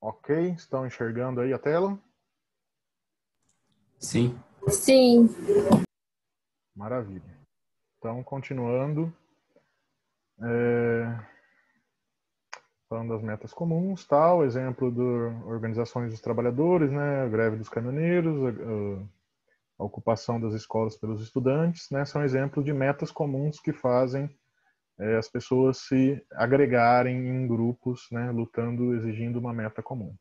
Ok, estão enxergando aí a tela? Sim. Sim. Maravilha. Então, continuando, é, falando das metas comuns, tal, exemplo de organizações dos trabalhadores, né, a greve dos caminhoneiros, a ocupação das escolas pelos estudantes, né, são exemplos de metas comuns que fazem as pessoas se agregarem em grupos, né, lutando, exigindo uma meta comum.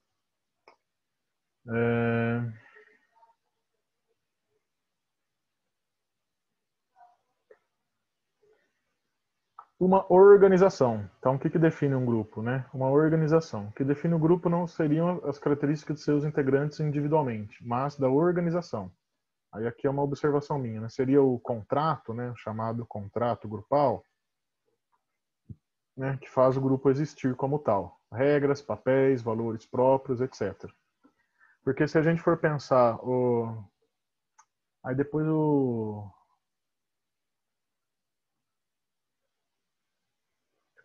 Uma organização. Então, o que define um grupo, né? Uma organização. O que define o grupo não seriam as características de seus integrantes individualmente, mas da organização. Aí aqui é uma observação minha, né? Seria o contrato, né? O chamado contrato grupal, né? Que faz o grupo existir como tal. Regras, papéis, valores próprios, etc. Porque se a gente for pensar aí depois o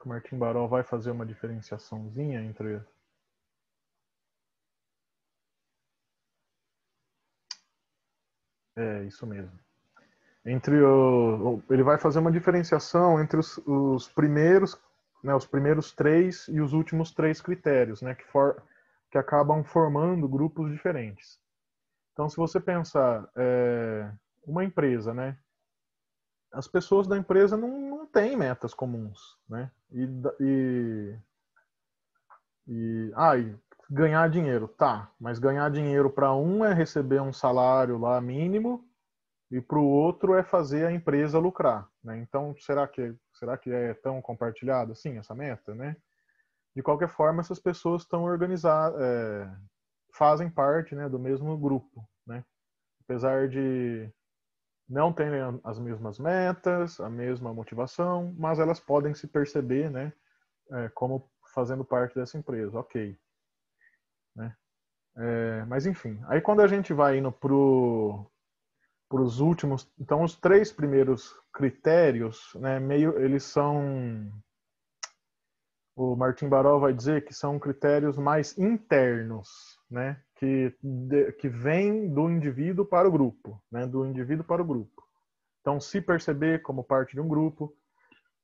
Martim Baró vai fazer uma diferenciaçãozinha entre... É, isso mesmo. Ele vai fazer uma diferenciação entre os primeiros, né, os primeiros três e os últimos três critérios, né, que acabam formando grupos diferentes. Então, se você pensar uma empresa, né, as pessoas da empresa não têm metas comuns, né, e ganhar dinheiro, tá? Mas ganhar dinheiro para um é receber um salário lá mínimo e para o outro é fazer a empresa lucrar, né? Então, será que é tão compartilhado assim essa meta, né? De qualquer forma, essas pessoas estão organizadas, fazem parte, né, do mesmo grupo, né? Apesar de não terem as mesmas metas, a mesma motivação, mas elas podem se perceber, né, como fazendo parte dessa empresa, ok, né? Mas enfim, aí quando a gente vai indo para os últimos, então os três primeiros critérios, né, eles são, o Martin Baró vai dizer que são critérios mais internos, né, que vêm do indivíduo para o grupo, né, do indivíduo para o grupo. Então, se perceber como parte de um grupo,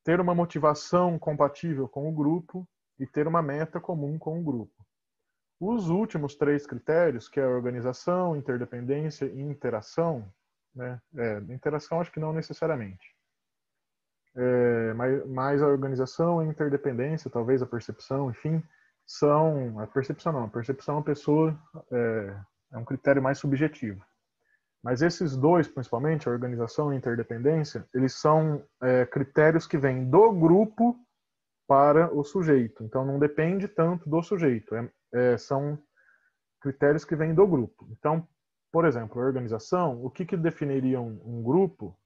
ter uma motivação compatível com o grupo e ter uma meta comum com o grupo. Os últimos três critérios, que é a organização, interdependência e interação, né? Interação acho que não necessariamente. Mas a organização, a interdependência, talvez a percepção, enfim, são... A percepção não, a percepção a pessoa é um critério mais subjetivo. Mas esses dois, principalmente, a organização e a interdependência, eles são critérios que vêm do grupo para o sujeito. Então, não depende tanto do sujeito. São critérios que vêm do grupo. Então, por exemplo, a organização, o que definiria um grupo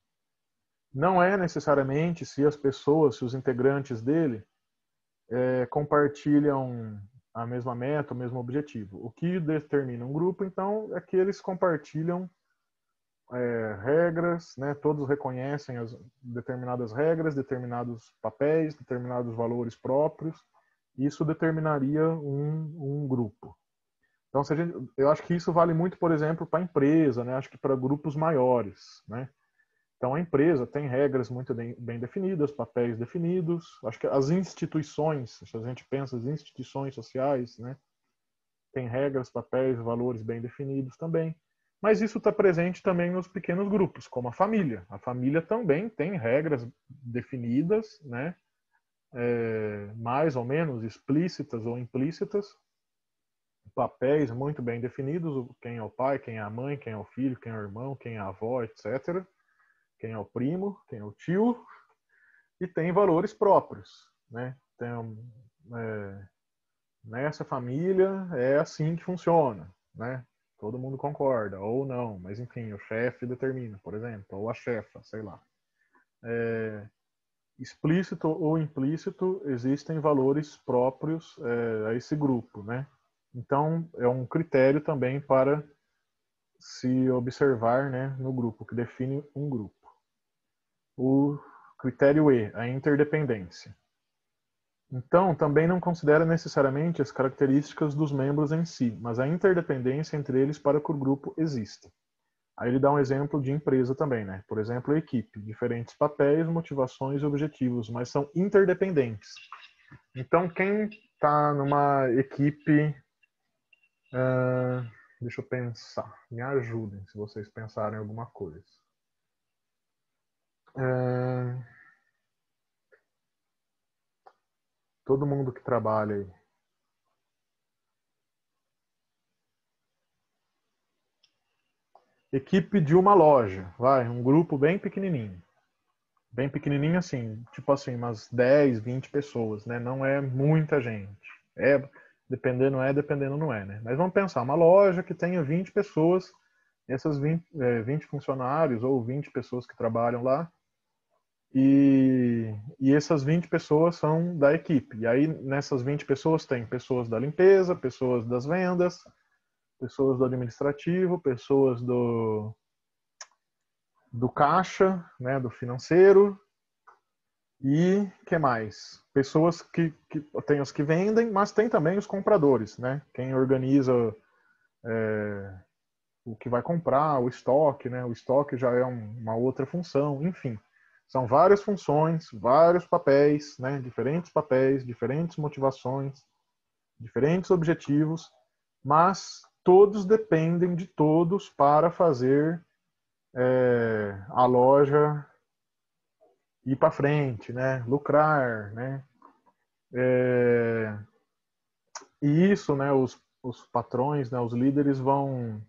não é necessariamente se as pessoas, se os integrantes dele compartilham a mesma meta, o mesmo objetivo. O que determina um grupo, então, é que eles compartilham regras, né? Todos reconhecem as determinadas regras, determinados papéis, determinados valores próprios. Isso determinaria um grupo. Então, eu acho que isso vale muito, por exemplo, para a empresa, né? Acho que para grupos maiores, né? Então, a empresa tem regras muito bem definidas, papéis definidos. Acho que as instituições, se a gente pensa as instituições sociais, né? Tem regras, papéis, valores bem definidos também. Mas isso está presente também nos pequenos grupos, como a família. A família também tem regras definidas, né? Mais ou menos explícitas ou implícitas, papéis muito bem definidos, quem é o pai, quem é a mãe, quem é o filho, quem é o irmão, quem é a avó, etc. Quem é o primo, quem é o tio, e tem valores próprios, né? Nessa família é assim que funciona, né? Todo mundo concorda, ou não, mas enfim, o chefe determina, por exemplo, ou a chefa, sei lá. Explícito ou implícito, existem valores próprios a esse grupo, né? Então, é um critério também para se observar, né, no grupo, que define um grupo. O critério E, a interdependência. Então, também não considera necessariamente as características dos membros em si, mas a interdependência entre eles para que o grupo exista. Aí ele dá um exemplo de empresa também, né? Por exemplo, a equipe, diferentes papéis, motivações e objetivos, mas são interdependentes. Então, quem está numa equipe, deixa eu pensar, me ajudem se vocês pensarem em alguma coisa. Todo mundo que trabalha aí. Equipe de uma loja, vai, um grupo bem pequenininho. Bem pequenininho assim, tipo assim, umas 10, 20 pessoas, né? Não é muita gente. É, dependendo não é, né? Mas vamos pensar, uma loja que tenha 20 pessoas, essas 20 funcionários ou 20 pessoas que trabalham lá, e essas 20 pessoas são da equipe. E aí nessas 20 pessoas tem pessoas da limpeza, pessoas das vendas, pessoas do administrativo, pessoas do caixa, né, do financeiro, e que mais? Pessoas que tem os que vendem, mas tem também os compradores, né? Quem organiza o que vai comprar, o estoque, né? O estoque já é uma outra função, enfim. São várias funções, vários papéis, diferentes motivações, diferentes objetivos, mas todos dependem de todos para fazer a loja ir para frente, né? Lucrar, né? E isso, né? Os patrões, né? Os líderes vão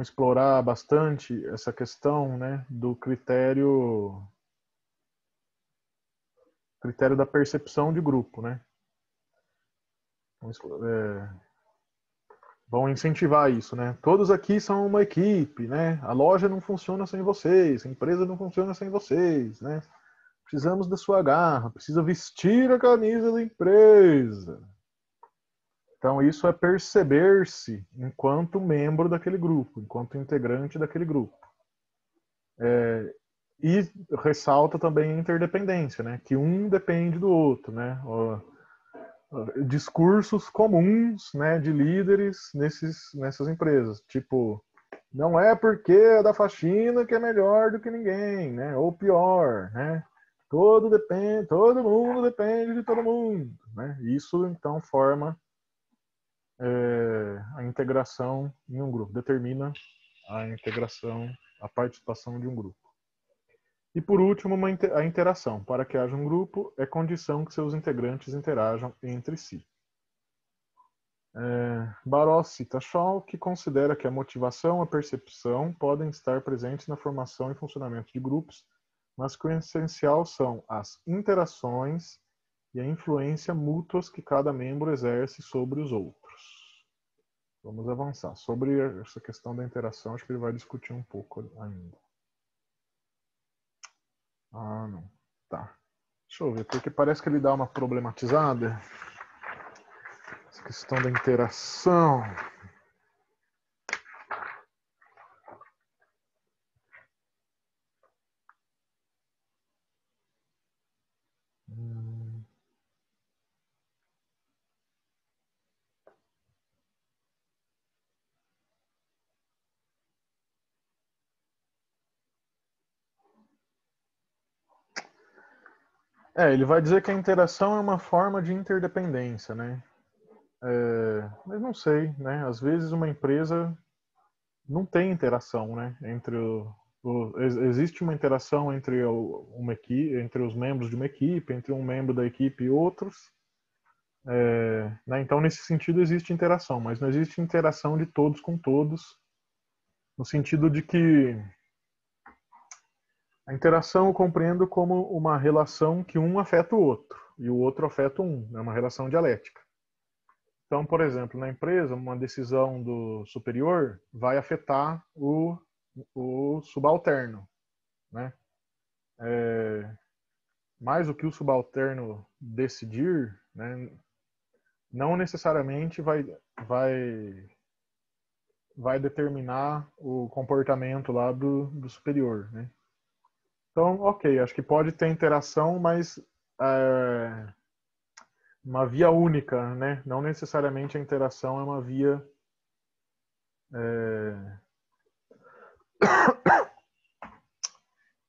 explorar bastante essa questão, né? Do critério da percepção de grupo, né? Vão incentivar isso, né? Todos aqui são uma equipe, né? A loja não funciona sem vocês, a empresa não funciona sem vocês, né? Precisamos da sua garra, precisa vestir a camisa da empresa. Então, isso é perceber-se enquanto membro daquele grupo, enquanto integrante daquele grupo. E ressalta também a interdependência, né? Que um depende do outro, né? Discursos comuns, né, de líderes nessas empresas, tipo, não é porque é da faxina que é melhor do que ninguém, né? Ou pior, né? Todo mundo depende de todo mundo, né? Isso então forma a integração em um grupo, determina a integração, a participação de um grupo. E por último, a interação. Para que haja um grupo, é condição que seus integrantes interajam entre si. Barós cita Shaw, que considera que a motivação e a percepção podem estar presentes na formação e funcionamento de grupos, mas que o essencial são as interações e a influência mútuas que cada membro exerce sobre os outros. Vamos avançar. Sobre essa questão da interação, acho que ele vai discutir um pouco ainda. Ah, não. Tá. Deixa eu ver, porque parece que ele dá uma problematizada. Essa questão da interação. Ele vai dizer que a interação é uma forma de interdependência, né? Mas não sei, né? Às vezes uma empresa não tem interação, né? Existe uma interação entre uma equipe, entre os membros de uma equipe, entre um membro da equipe e outros. Né? Então, nesse sentido, existe interação, mas não existe interação de todos com todos, no sentido de que a interação eu compreendo como uma relação que um afeta o outro e o outro afeta um, é uma relação dialética. Então, por exemplo, na empresa, uma decisão do superior vai afetar o subalterno, né? Mais o que o subalterno decidir, né, não necessariamente vai determinar o comportamento lá do superior, né? Então, ok, acho que pode ter interação, mas uma via única, né? Não necessariamente a interação é uma via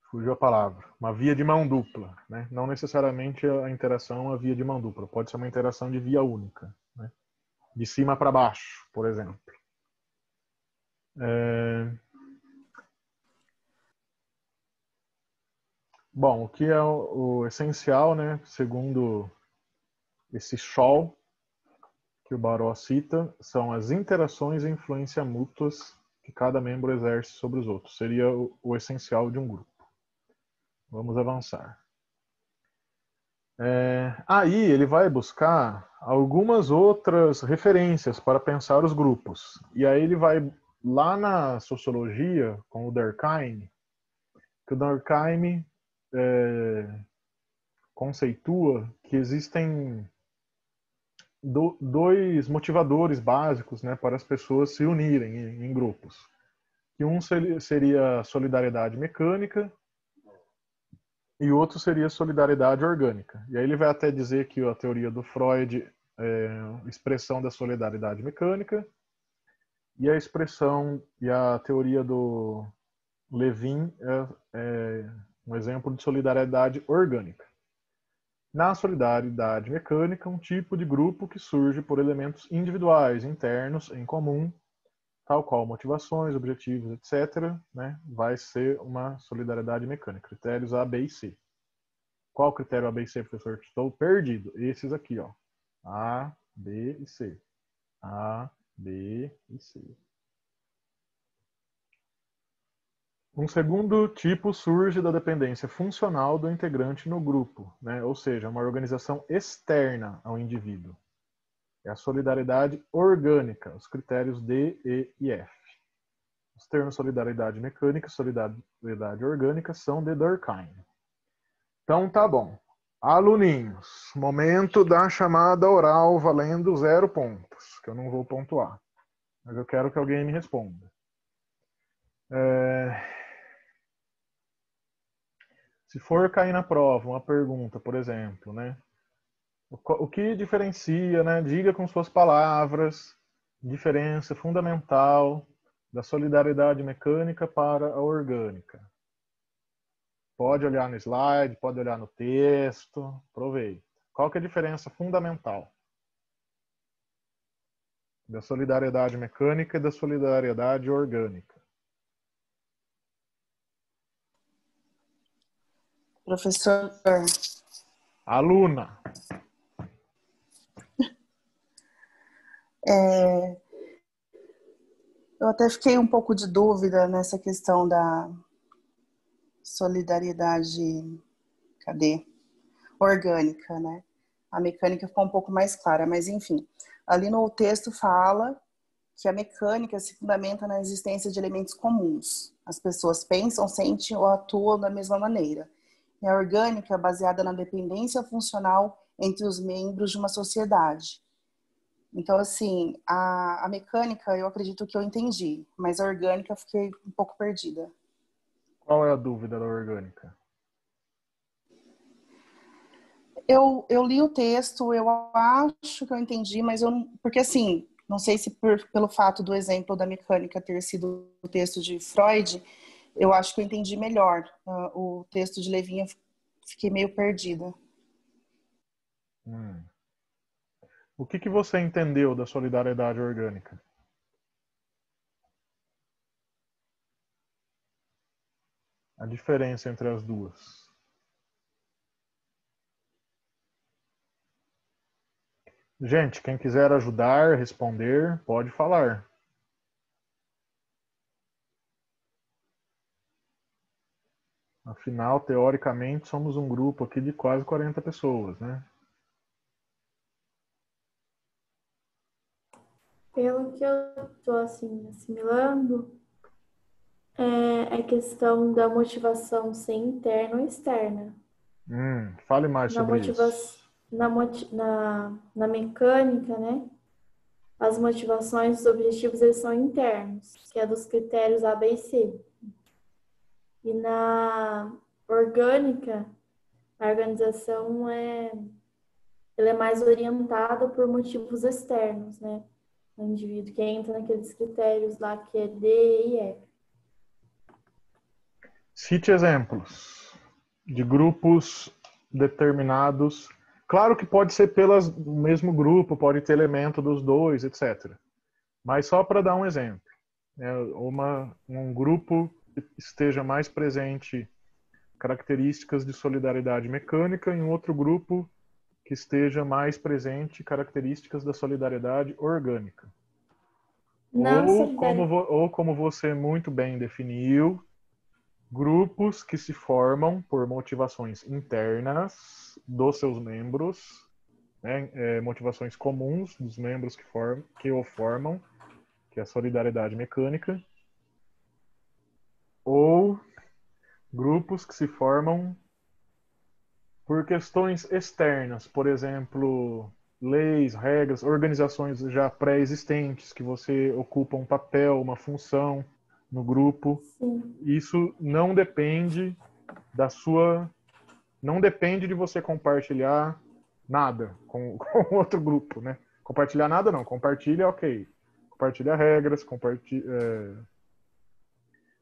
fugiu a palavra, uma via de mão dupla, né? Não necessariamente a interação é uma via de mão dupla, pode ser uma interação de via única, né? De cima para baixo, por exemplo. Bom, o que é o essencial, né? Segundo esse Scholl que o Baró cita, são as interações e influência mútuas que cada membro exerce sobre os outros. Seria o essencial de um grupo. Vamos avançar. Aí ele vai buscar algumas outras referências para pensar os grupos. E aí ele vai lá na sociologia, com o Durkheim, que o Durkheim conceitua que existem dois motivadores básicos, né, para as pessoas se unirem em grupos. Que um seria a solidariedade mecânica e o outro seria a solidariedade orgânica. E aí ele vai até dizer que a teoria do Freud é expressão da solidariedade mecânica e a expressão e a teoria do Levin é um exemplo de solidariedade orgânica. Na solidariedade mecânica, um tipo de grupo que surge por elementos individuais, internos, em comum, tal qual motivações, objetivos, etc., né, vai ser uma solidariedade mecânica. Critérios A, B e C. Qual critério A, B e C, professor? Estou perdido. Esses aqui, ó. A, B e C. A, B e C. Um segundo tipo surge da dependência funcional do integrante no grupo, né? Ou seja, uma organização externa ao indivíduo. É a solidariedade orgânica, os critérios D, E e F. Os termos solidariedade mecânica e solidariedade orgânica são de Durkheim. Então tá bom. Aluninhos, momento da chamada oral valendo 0 pontos, que eu não vou pontuar. Mas eu quero que alguém me responda. Se for cair na prova uma pergunta, por exemplo, né? O que diferencia, né? Diga com suas palavras, diferença fundamental da solidariedade mecânica para a orgânica. Pode olhar no slide, pode olhar no texto, aproveita. Qual que é a diferença fundamental da solidariedade mecânica e da solidariedade orgânica? Professor, Aluna. eu até fiquei um pouco de dúvida nessa questão da solidariedade, orgânica, né? A mecânica ficou um pouco mais clara, mas enfim. Ali no texto fala que a mecânica se fundamenta na existência de elementos comuns. As pessoas pensam, sentem ou atuam da mesma maneira. E a orgânica é baseada na dependência funcional entre os membros de uma sociedade. Então, assim, a mecânica eu acredito que eu entendi, mas a orgânica eu fiquei um pouco perdida. Qual é a dúvida da orgânica? Eu li o texto, eu acho que eu entendi, mas eu não, porque assim, não sei se pelo fato do exemplo da mecânica ter sido o texto de Freud, eu acho que eu entendi melhor. O texto de Levin eu fiquei meio perdida. O que você entendeu da solidariedade orgânica? A diferença entre as duas. Gente, quem quiser ajudar, responder, pode falar. Afinal, teoricamente, somos um grupo aqui de quase 40 pessoas, né? Pelo que eu estou assim, assimilando, é a questão da motivação ser interna ou externa. Fale mais Na, sobre motiva isso. na mecânica, né? As motivações dos objetivos eles são internos, que é dos critérios A, B e C. E na orgânica, a organização ele é mais orientado por motivos externos, né? O indivíduo que entra naqueles critérios lá que é D e E. Cite exemplos de grupos determinados. Claro que pode ser pelo mesmo grupo, pode ter elemento dos dois, etc. Mas só para dar um exemplo, né, um grupo que esteja mais presente características de solidariedade mecânica, e um outro grupo que esteja mais presente características da solidariedade orgânica. Na solidariedade. Ou como você muito bem definiu, grupos que se formam por motivações internas dos seus membros, né, motivações comuns dos membros que o formam, que é a solidariedade mecânica, ou grupos que se formam por questões externas, por exemplo, leis, regras, organizações já pré-existentes que você ocupa um papel, uma função no grupo. Sim. Isso não depende da sua, não depende de você compartilhar nada com outro grupo, né? Compartilhar nada não, compartilha, ok. Compartilha regras,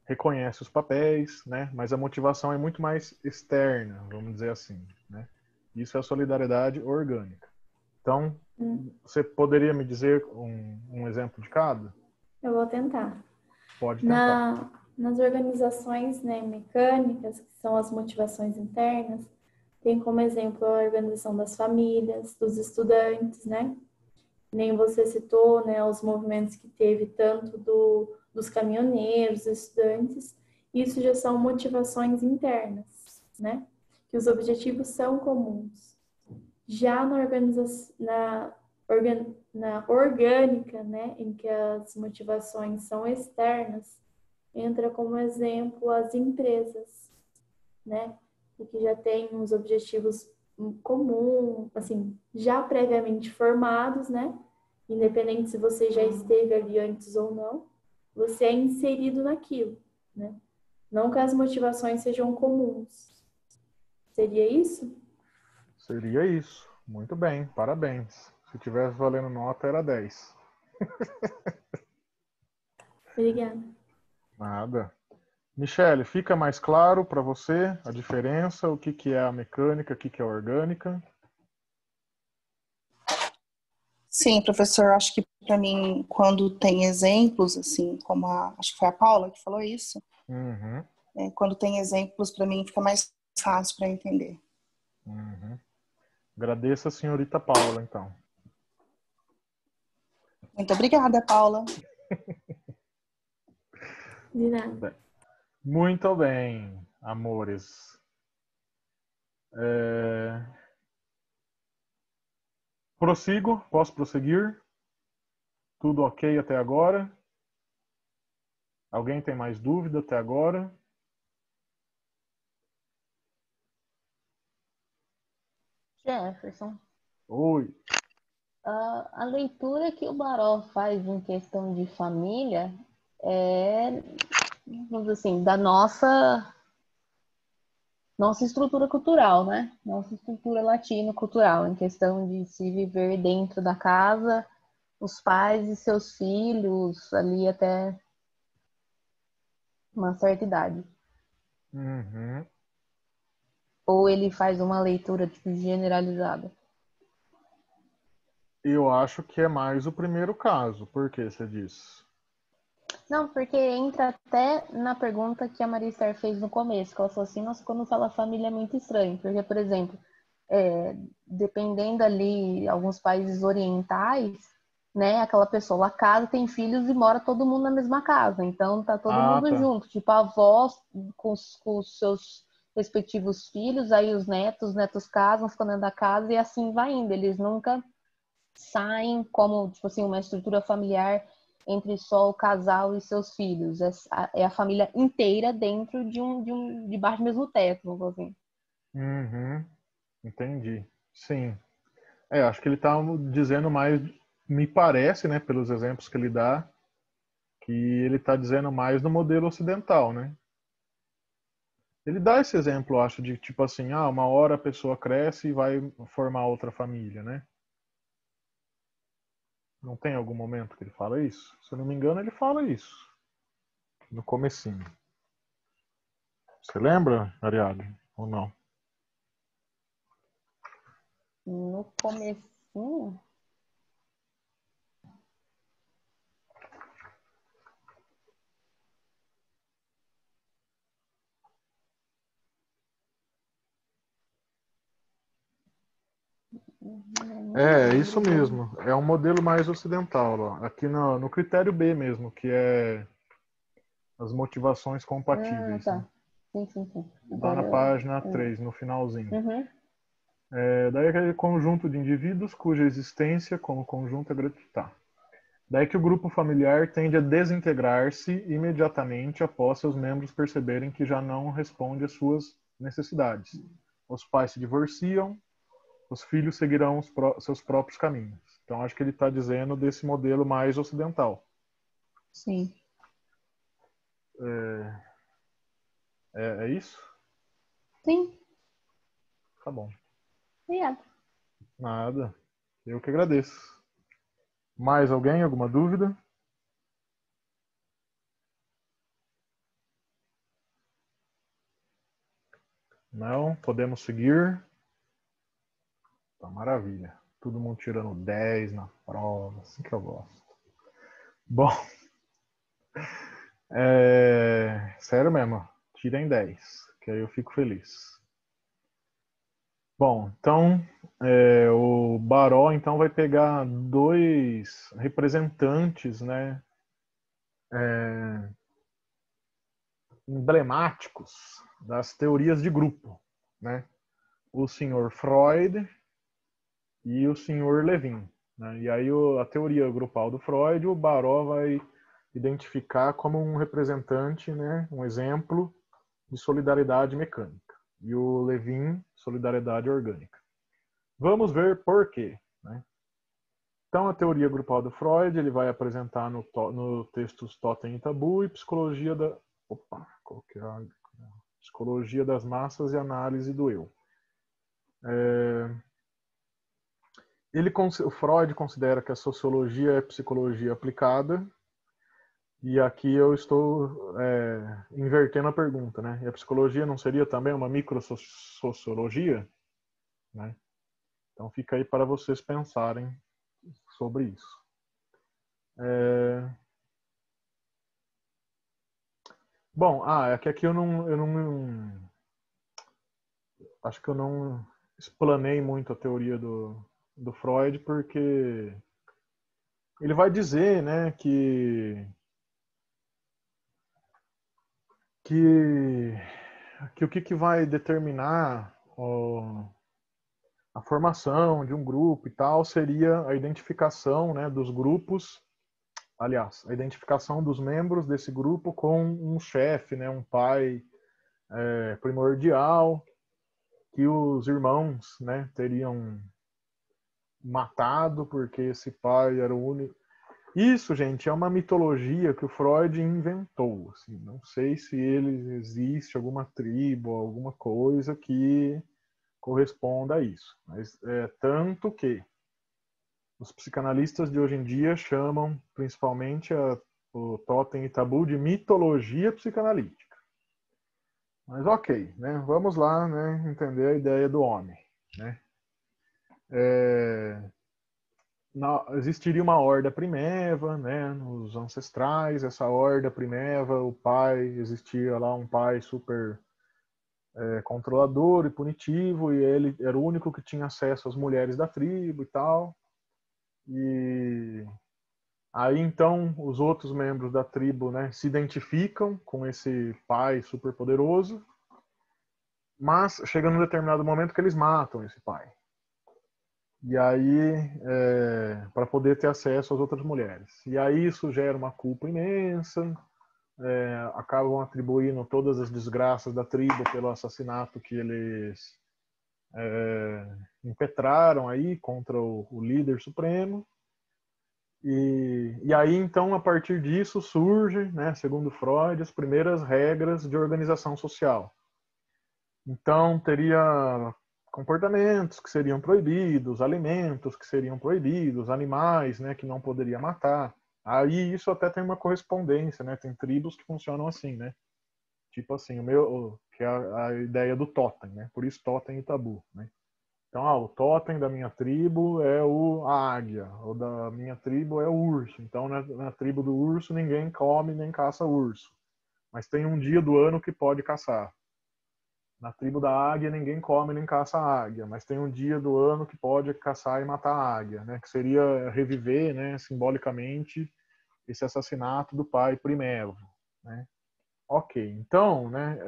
reconhece os papéis, né? Mas a motivação é muito mais externa, vamos dizer assim, né? Isso é a solidariedade orgânica. Então, você poderia me dizer um exemplo de cada? Eu vou tentar. Pode tentar. Nas organizações, né, mecânicas, que são as motivações internas, tem como exemplo a organização das famílias, dos estudantes, né? Nem você citou, né, os movimentos que teve tanto dos caminhoneiros, estudantes. Isso já são motivações internas, né? Que os objetivos são comuns. Já na orgânica, né, em que as motivações são externas, entra como exemplo as empresas, né, e que já têm os objetivos comuns, assim, já previamente formados, né, independente se você já esteve ali antes ou não, você é inserido naquilo, né, não que as motivações sejam comuns. Seria isso? Seria isso. Muito bem, parabéns. Se tivesse valendo nota, era 10. Obrigada. Nada. Michele, fica mais claro para você a diferença, o que é a mecânica, o que é a orgânica? Sim, professor, acho que para mim, quando tem exemplos, assim, como acho que foi a Paula que falou isso, Uhum, quando tem exemplos, para mim fica mais fácil para entender. uhum. Agradeço a senhorita Paula, então. Muito obrigada, Paula. De nada. Muito bem, amores. Prossigo? Posso prosseguir? Tudo ok até agora? Alguém tem mais dúvida até agora? Jefferson, Oi. a leitura que o Baró faz em questão de família é, vamos dizer assim, da nossa estrutura cultural, né? Nossa estrutura latino-cultural, em questão de se viver dentro da casa, os pais e seus filhos, ali até uma certa idade. Uhum. Ou ele faz uma leitura tipo, generalizada? Eu acho que é mais o primeiro caso. Por que você diz? Não, porque entra até na pergunta que a Maria Esther fez no começo, que ela falou assim, nossa, quando fala família é muito estranho, porque, por exemplo, dependendo ali, alguns países orientais, né, aquela pessoa lá casa, tem filhos e mora todo mundo na mesma casa, então tá todo Ah, mundo tá. junto, tipo, a avó com os seus respectivos filhos, aí os netos casam, ficam dentro da casa e assim vai indo, eles nunca saem como, tipo assim, uma estrutura familiar entre só o casal e seus filhos. É a família inteira dentro debaixo do mesmo teto, vamos assim. Uhum. Entendi. Sim. Acho que ele está dizendo mais, me parece, né, pelos exemplos que ele dá, que ele está dizendo mais no modelo ocidental, né? Ele dá esse exemplo, eu acho, de tipo assim, uma hora a pessoa cresce e vai formar outra família, né? Não tem algum momento que ele fala isso? Se eu não me engano, ele fala isso. No comecinho. Você lembra, Ariadne? Ou não? No comecinho? É isso mesmo. É um modelo mais ocidental. Ó. Aqui no critério B mesmo, que é as motivações compatíveis. Tá. Né? Sim. Lá na Agora página 3, no finalzinho. Uhum. Daí aquele conjunto de indivíduos cuja existência como conjunto é gratuita. Daí que o grupo familiar tende a desintegrar-se imediatamente após seus membros perceberem que já não responde às suas necessidades. Os pais se divorciam, os filhos seguirão seus próprios caminhos. Então acho que ele está dizendo desse modelo mais ocidental. Sim. É isso? Sim. Tá bom. Obrigada. Nada. Eu que agradeço. Mais alguém? Alguma dúvida? Não? Podemos seguir? Tá maravilha. Todo mundo tirando 10 na prova. Assim que eu gosto. Bom. Sério mesmo. Tirem 10. Que aí eu fico feliz. Bom, então o Baró então vai pegar dois representantes, né, emblemáticos das teorias de grupo, né? O senhor Freud e o senhor Levin. Né? E aí a teoria grupal do Freud, o Baró vai identificar como um representante, né, um exemplo de solidariedade mecânica. E o Levin, solidariedade orgânica. Vamos ver por quê. Né? Então, a teoria grupal do Freud, ele vai apresentar no textos Totem e Tabu e Psicologia da... Opa, coloquei a... Psicologia das Massas e Análise do Eu. O Freud considera que a sociologia é psicologia aplicada, e aqui eu estou invertendo a pergunta, né? E a psicologia não seria também uma microsociologia? Né? Então fica aí para vocês pensarem sobre isso. Bom, é que aqui eu não acho que eu não explanei muito a teoria do Freud, porque ele vai dizer, né, que o que vai determinar a formação de um grupo e tal seria a identificação, né, dos grupos, aliás, a identificação dos membros desse grupo com um chefe, né, um pai primordial, que os irmãos, né, teriam matado porque esse pai era o único. Isso, gente, é uma mitologia que o Freud inventou. Assim, não sei se ele existe alguma tribo, alguma coisa que corresponda a isso. Mas tanto que os psicanalistas de hoje em dia chamam principalmente o Totem e Tabu de mitologia psicanalítica. Mas ok, né? Vamos lá, né? Entender a ideia do homem, né? Existiria uma horda primeva, né, nos ancestrais, essa horda primeva, o pai, existia lá um pai super controlador e punitivo, e ele era o único que tinha acesso às mulheres da tribo e tal. E aí então os outros membros da tribo, né, se identificam com esse pai super poderoso, mas chega num determinado momento que eles matam esse pai. E aí, para poder ter acesso às outras mulheres. E aí isso gera uma culpa imensa, acabam atribuindo todas as desgraças da tribo pelo assassinato que eles impetraram aí contra o líder supremo. E aí, então, a partir disso surge, né, segundo Freud, as primeiras regras de organização social. Então, teria comportamentos que seriam proibidos, alimentos que seriam proibidos, animais, né, que não poderia matar. Aí isso até tem uma correspondência, né? Tem tribos que funcionam assim, né? Tipo assim, que é a ideia do totem, né? Por isso totem e tabu, né? Então, o totem da minha tribo é a águia, ou da minha tribo é o urso. Então, na tribo do urso, ninguém come nem caça urso. Mas tem um dia do ano que pode caçar. Na tribo da águia, ninguém come nem caça águia. Mas tem um dia do ano que pode caçar e matar a águia, né? Que seria reviver, né, simbolicamente, esse assassinato do pai Primevo, né? Ok, então, né,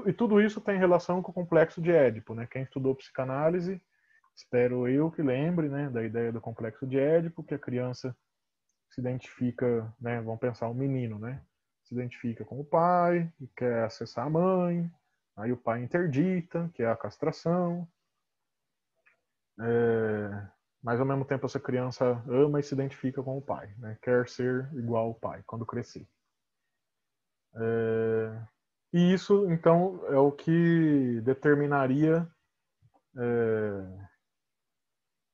e tudo isso tem relação com o complexo de Édipo, né? Quem estudou psicanálise, espero eu que lembre, né, da ideia do complexo de Édipo, que a criança se identifica, né, vamos pensar, um menino, né, se identifica com o pai, e quer acessar a mãe, aí o pai interdita, que é a castração, mas ao mesmo tempo essa criança ama e se identifica com o pai, né, quer ser igual ao pai quando crescer. E isso, então, é o que determinaria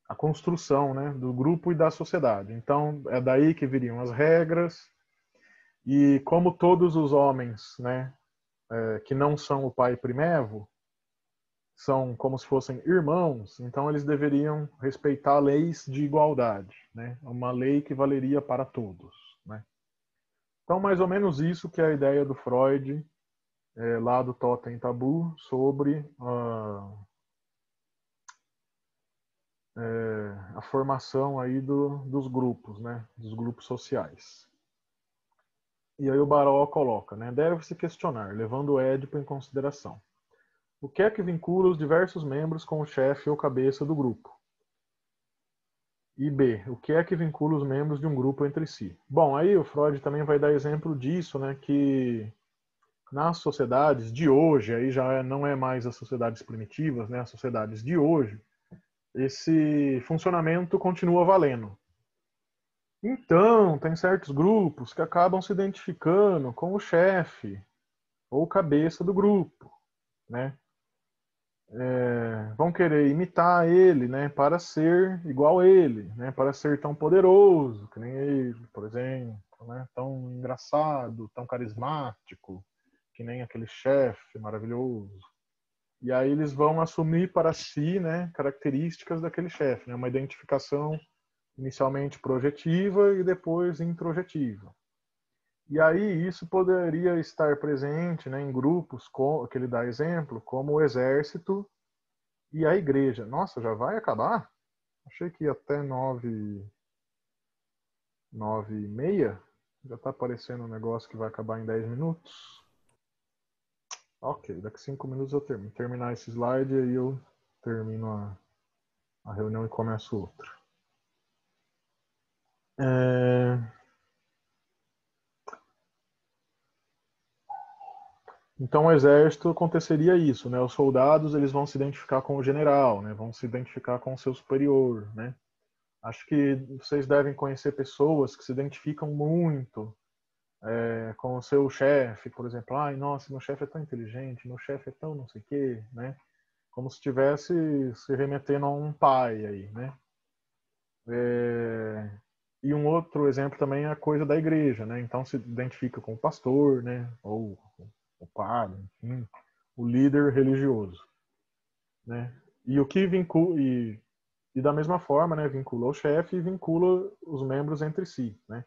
a construção, né, do grupo e da sociedade. Então, é daí que viriam as regras, e como todos os homens, né, que não são o pai Primevo, são como se fossem irmãos, então eles deveriam respeitar leis de igualdade, né, uma lei que valeria para todos, né. Então, mais ou menos isso que é a ideia do Freud, lá do Totem Tabu, sobre a formação aí dos grupos, né, dos grupos sociais. E aí o Baró coloca, né, deve-se questionar, levando o Édipo em consideração. O que é que vincula os diversos membros com o chefe ou cabeça do grupo? E B, o que é que vincula os membros de um grupo entre si? Bom, aí o Freud também vai dar exemplo disso, né, que nas sociedades de hoje, aí já não é mais as sociedades primitivas, né, as sociedades de hoje, esse funcionamento continua valendo. Então, tem certos grupos que acabam se identificando com o chefe ou cabeça do grupo, né? Vão querer imitar ele, né, para ser igual a ele, né, para ser tão poderoso que nem ele, por exemplo, né, tão engraçado, tão carismático, que nem aquele chefe maravilhoso. E aí eles vão assumir para si, né, características daquele chefe, né, uma identificação inicialmente projetiva e depois introjetiva. E aí isso poderia estar presente, né, em grupos que ele dá exemplo, como o exército e a igreja. Nossa, já vai acabar? Achei que ia até 9h30. Já está aparecendo um negócio que vai acabar em 10 minutos. Ok, daqui 5 minutos eu termino. Terminar esse slide e aí eu termino a reunião e começo outra. Então, o exército aconteceria isso, né? Os soldados eles vão se identificar com o general, né? Vão se identificar com o seu superior, né? Acho que vocês devem conhecer pessoas que se identificam muito com o seu chefe, por exemplo. Ai, nossa, meu chefe é tão inteligente, meu chefe é tão não sei o quê, né? Como se estivesse se remetendo a um pai aí, né? E um outro exemplo também é a coisa da igreja, né? Então se identifica com o pastor, né? Ou o padre, enfim, o líder religioso, né? E o que vincula e da mesma forma, né, vincula o chefe e vincula os membros entre si, né?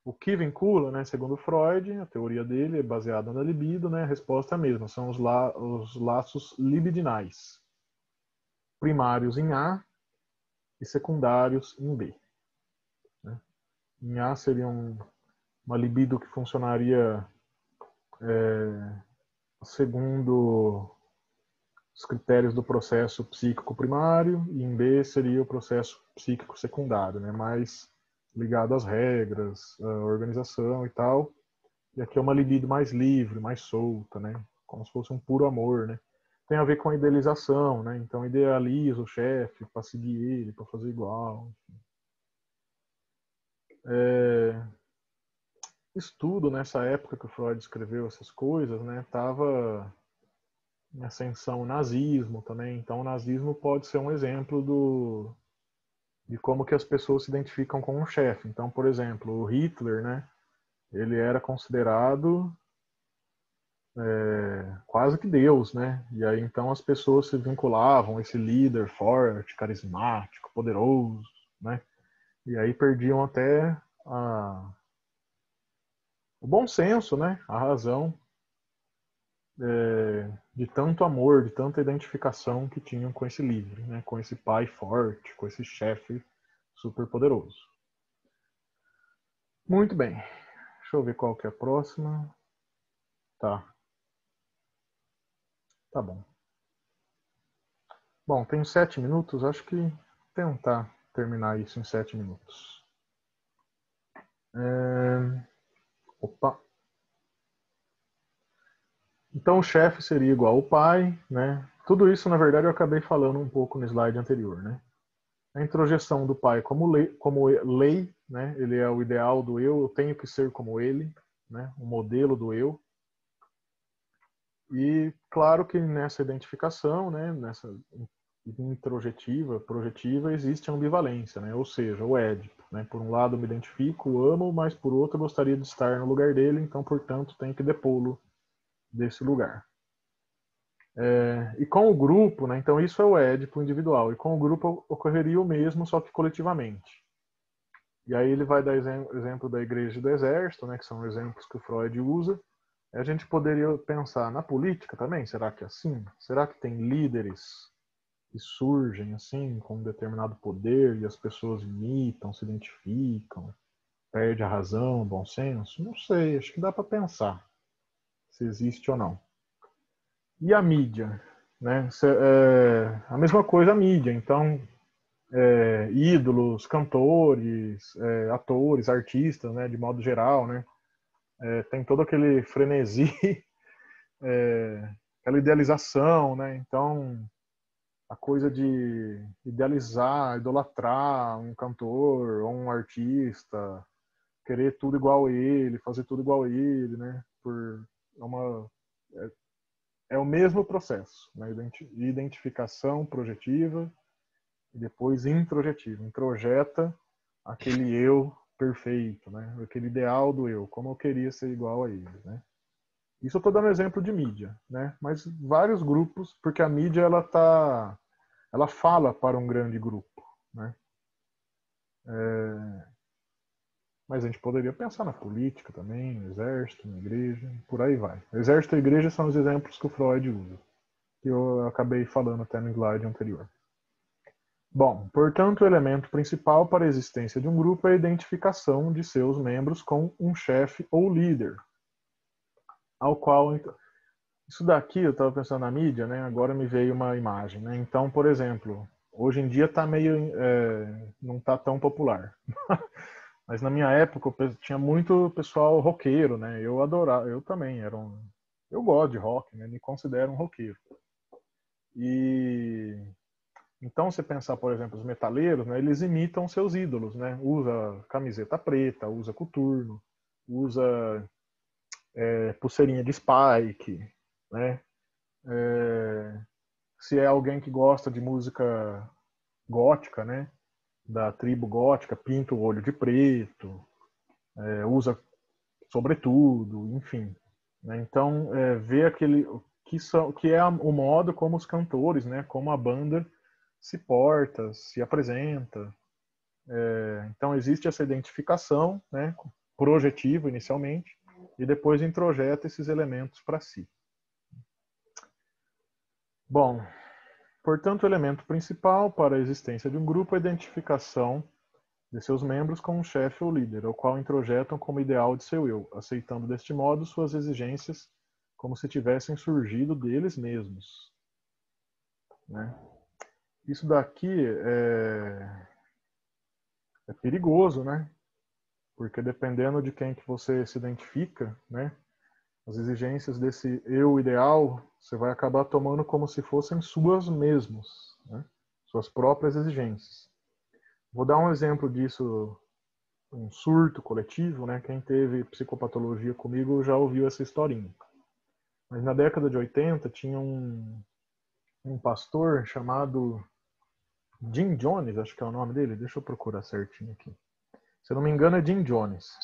O que vincula, né, segundo Freud, a teoria dele é baseada na libido, né? A resposta é a mesma, são os laços libidinais, primários em A e secundários em B. Né? Em A seria uma libido que funcionaria segundo os critérios do processo psíquico primário, e em B seria o processo psíquico secundário, né? Mais ligado às regras, à organização e tal. E aqui é uma libido mais livre, mais solta, né? Como se fosse um puro amor, né? Tem a ver com a idealização, né? Então idealiza o chefe para seguir ele, para fazer igual. Estudo nessa época que o Freud escreveu essas coisas, né? Tava ascensão o nazismo também. Então, o nazismo pode ser um exemplo de como que as pessoas se identificam com um chefe. Então, por exemplo, o Hitler, né? Ele era considerado quase que Deus, né? E aí então as pessoas se vinculavam a esse líder forte, carismático, poderoso, né? E aí perdiam até o bom senso, né? A razão de tanto amor, de tanta identificação que tinham com esse líder, né? Com esse pai forte, com esse chefe super poderoso. Muito bem. Deixa eu ver qual que é a próxima. Tá. Tá bom. Bom, tenho 7 minutos. Acho que tentar terminar isso em 7 minutos. Opa. Então o chefe seria igual ao pai, né? Tudo isso, na verdade, eu acabei falando um pouco no slide anterior, né? A introjeção do pai como lei, né? Ele é o ideal do eu tenho que ser como ele, né? O modelo do eu. E claro que nessa identificação, né? Nessa introjetiva, projetiva, existe a ambivalência, né? Ou seja, o Édipo, né? Por um lado me identifico, amo, mas por outro gostaria de estar no lugar dele, então, portanto, tenho que depô-lo desse lugar. E com o grupo, né? Então isso é o Édipo individual, e com o grupo ocorreria o mesmo, só que coletivamente. E aí ele vai dar exemplo da igreja e do exército, né? Que são exemplos que o Freud usa. A gente poderia pensar na política também, será que é assim? Será que tem líderes que surgem assim com um determinado poder e as pessoas imitam, se identificam, perde a razão, o bom senso? Não sei, acho que dá para pensar se existe ou não. E a mídia, né? A mesma coisa a mídia, então ídolos, cantores, atores, artistas, né? De modo geral, né? Tem todo aquele frenesi, aquela idealização, né? Então a coisa de idealizar, idolatrar um cantor ou um artista, querer tudo igual a ele, fazer tudo igual a ele, né? É o mesmo processo, né? Identificação projetiva e depois introjetiva. Introjeta aquele eu perfeito, né? Aquele ideal do eu, como eu queria ser igual a ele, né? Isso eu estou dando exemplo de mídia, né? Mas vários grupos, porque a mídia ela fala para um grande grupo, né? Mas a gente poderia pensar na política também, no exército, na igreja, por aí vai. Exército e igreja são os exemplos que o Freud usa, que eu acabei falando até no slide anterior. Bom, portanto, o elemento principal para a existência de um grupo é a identificação de seus membros com um chefe ou líder, ao qual... Isso daqui, eu estava pensando na mídia, né? Agora me veio uma imagem, né? Então, por exemplo, hoje em dia tá meio... não está tão popular. Mas na minha época tinha muito pessoal roqueiro, né? Eu adorava, eu também eu gosto de rock, né? Me considero um roqueiro. E então você pensar, por exemplo, os metaleiros, né? Eles imitam seus ídolos, né? Usa camiseta preta, usa coturno, usa pulseirinha de Spike, né? Se é alguém que gosta de música gótica, né? Da tribo gótica, pinta o olho de preto, usa sobretudo, enfim. Né? Então, ver que é o modo como os cantores, né? Como a banda se porta, se apresenta. Então, existe essa identificação, né? Projetiva inicialmente, e depois introjeta esses elementos para si. Bom, portanto, o elemento principal para a existência de um grupo é a identificação de seus membros com um chefe ou líder, ao qual introjetam como ideal de seu eu, aceitando deste modo suas exigências como se tivessem surgido deles mesmos. Né? Isso daqui é perigoso, né? Porque dependendo de quem que você se identifica, né? As exigências desse eu ideal, você vai acabar tomando como se fossem suas mesmas, né? Suas próprias exigências. Vou dar um exemplo disso, um surto coletivo, né? Quem teve psicopatologia comigo já ouviu essa historinha. Mas na década de 80 tinha um pastor chamado Jim Jones, acho que é o nome dele. Deixa eu procurar certinho aqui. Se eu não me engano, é Jim Jones.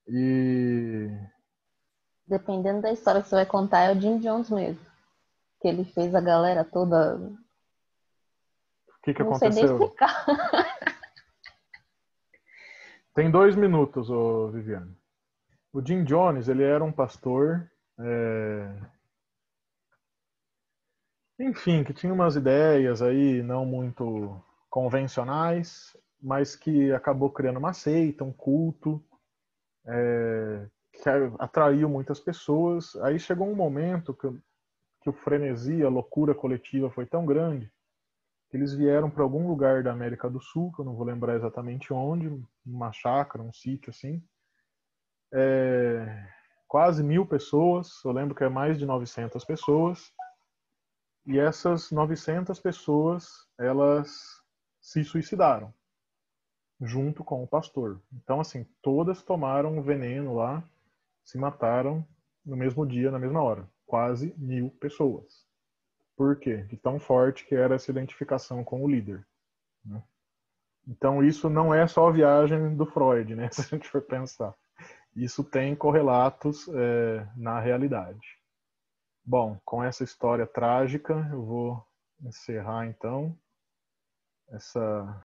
E Dependendo da história que você vai contar, é o Jim Jones mesmo. Que ele fez a galera toda. o que Não sei nem aconteceu? explicar. Tem 2 minutos, ô Viviane. O Jim Jones, ele era um pastor, enfim, que tinha umas ideias aí não muito convencionais, mas que acabou criando uma seita, um culto, que atraiu muitas pessoas. Aí chegou um momento que o frenesi, a loucura coletiva foi tão grande que eles vieram para algum lugar da América do Sul, que eu não vou lembrar exatamente onde, uma chácara, um sítio assim. Quase 1.000 pessoas, eu lembro que é mais de 900 pessoas, e essas 900 pessoas, elas se suicidaram, junto com o pastor. Então, assim, todas tomaram um veneno lá, se mataram no mesmo dia, na mesma hora. Quase 1.000 pessoas. Por quê? De tão forte que era essa identificação com o líder. Né? Então, isso não é só a viagem do Freud, né? Se a gente for pensar. Isso tem correlatos na realidade. Bom, com essa história trágica, eu vou encerrar então essa